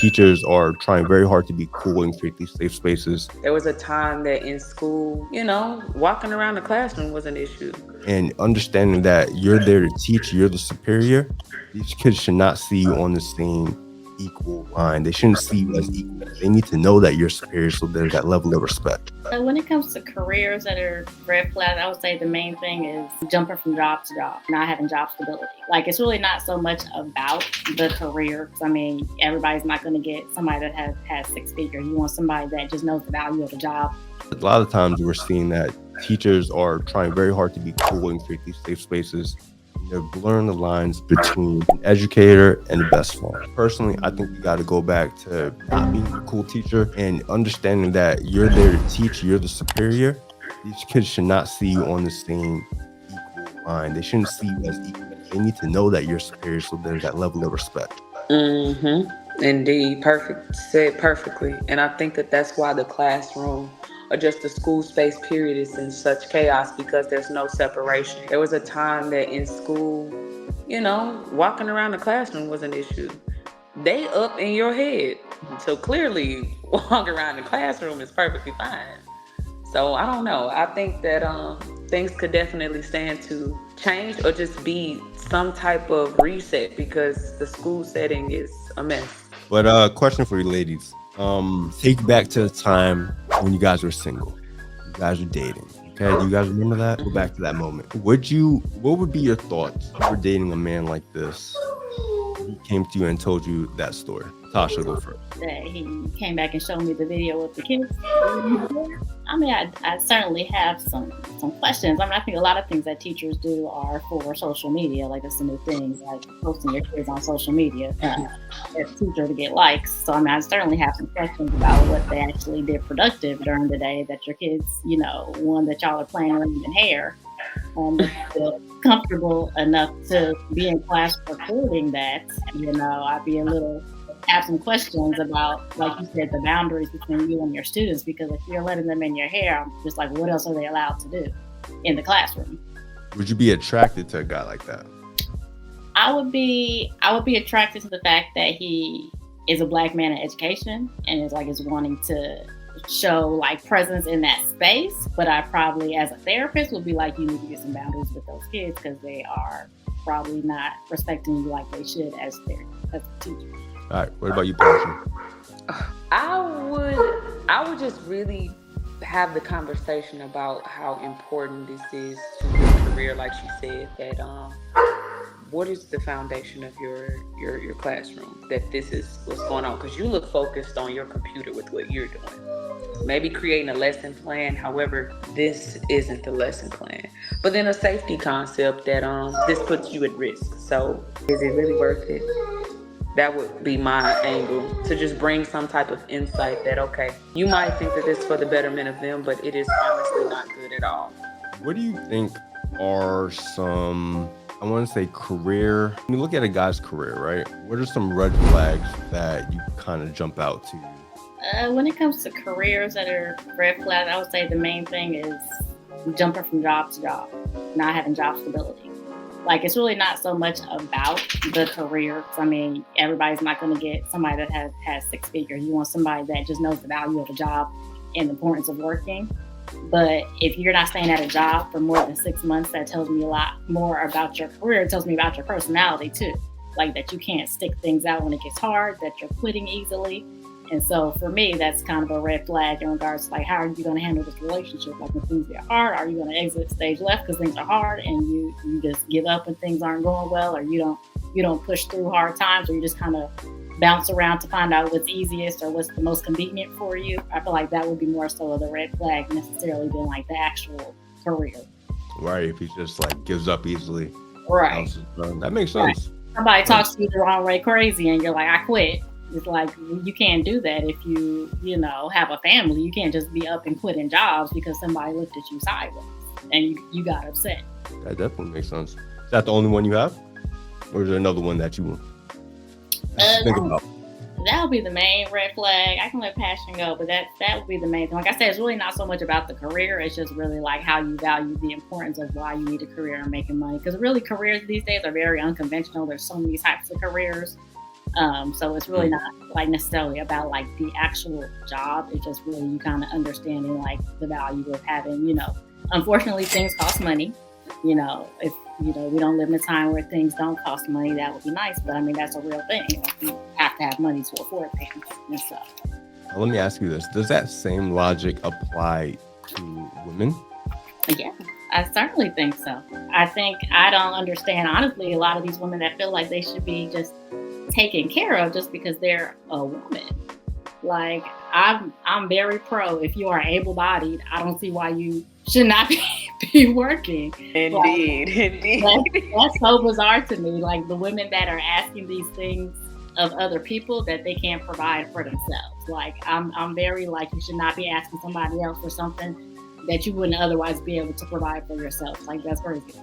teachers are trying very hard to be cool and create these safe spaces. There was a time that in school, walking around the classroom was an issue. And understanding that you're there to teach, you're the superior. These kids should not see you on the same equal line. They shouldn't see you as equal. They need to know that you're superior, so there's that level of respect. When it comes to careers that are red flags, I would say the main thing is jumping from job to job, not having job stability. Like, it's really not so much about the career. 'Cause, I mean, everybody's not going to get somebody that has six figures. You want somebody that just knows the value of the job. A lot of times we're seeing that teachers are trying very hard to be cool and create these safe spaces. They're blurring the lines between an educator and the best friend. Personally, I think you got to go back to not being a cool teacher and understanding that you're there to teach, you're the superior. These kids should not see you on the same equal line. They shouldn't see you as equal. They need to know that you're superior, so there's that level of respect. Indeed, perfect. Said perfectly. And I think that that's why the classroom or just the school space period is in such chaos, because there's no separation. There was a time that in school, walking around the classroom was an issue. They up in your head. So clearly walking around the classroom is perfectly fine. So I don't know. I think that things could definitely stand to change or just be some type of reset, because the school setting is a mess. But question for you ladies. Take back to the time when you guys were single. You guys were dating. Okay, do you guys remember that? Go back to that moment. What would be your thoughts for dating a man like this? He came to you and told you that story. Tasha, go first. That he came back and showed me the video with the kids. I mean, I certainly have some questions. I mean, I think a lot of things that teachers do are for social media. Like, that's a new thing, like posting your kids on social media as a teacher to get likes. So, I mean, I certainly have some questions about what they actually did productive during the day that your kids, one that y'all are playing around in hair. Feel comfortable enough to be in class recording that, I'd be have some questions about, like you said, the boundaries between you and your students, because if you're letting them in your hair, I'm just like, what else are they allowed to do in the classroom? Would you be attracted to a guy like that? I would be attracted to the fact that he is a Black man in education and is wanting to show like presence in that space. But I probably, as a therapist, would be like, you need to get some boundaries with those kids, because they are probably not respecting you like they should as a teacher. All right, what about you, Passion? I would just really have the conversation about how important this is to your career. Like she said, that what is the foundation of your classroom? That this is what's going on, because you look focused on your computer with what you're doing. Maybe creating a lesson plan. However, this isn't the lesson plan. But then a safety concept that this puts you at risk. So is it really worth it? That would be my angle, to just bring some type of insight that, okay, you might think that this is for the betterment of them, but it is honestly not good at all. What do you think are some, I want to say career, when you look at a guy's career, right? What are some red flags that you kind of jump out to? When it comes to careers that are red flags, I would say the main thing is jumping from job to job, not having job stability. Like, it's really not so much about the career. I mean, everybody's not going to get somebody that has six figures. You want somebody that just knows the value of the job and the importance of working. But if you're not staying at a job for more than 6 months, that tells me a lot more about your career. It tells me about your personality too. Like, that you can't stick things out when it gets hard, that you're quitting easily. And so for me, that's kind of a red flag in regards to, like, how are you going to handle this relationship? Like, when things get hard, are you going to exit stage left because things are hard and you just give up when things aren't going well, or you don't push through hard times, or you just kind of bounce around to find out what's easiest or what's the most convenient for you? I feel like that would be more so of the red flag necessarily than like the actual career. Right, if he just like gives up easily. Right. That makes sense. Right. Somebody talks to you the wrong way crazy and you're like, I quit. It's like, you can't do that if you have a family. You can't just be up and quitting jobs because somebody looked at you sideways and you got upset. That definitely makes sense. Is that the only one you have? Or is there another one that you think about? That would be the main red flag. I can let passion go, but that would be the main thing. Like I said, it's really not so much about the career. It's just really like how you value the importance of why you need a career and making money. Because really, careers these days are very unconventional. There's so many types of careers. So it's really not like necessarily about like the actual job. It's just really you kind of understanding like the value of having, unfortunately things cost money. If we don't live in a time where things don't cost money, that would be nice. But I mean, that's a real thing. You have to have money to afford things and stuff. Let me ask you this. Does that same logic apply to women? Yeah, I certainly think so. I don't understand, honestly, a lot of these women that feel like they should be just taken care of just because they're a woman. Like, I'm very pro. If you are able-bodied, I don't see why you should not be working. Indeed. That's so bizarre to me. Like, the women that are asking these things of other people that they can't provide for themselves. Like, I'm very like, you should not be asking somebody else for something that you wouldn't otherwise be able to provide for yourself. Like, that's crazy.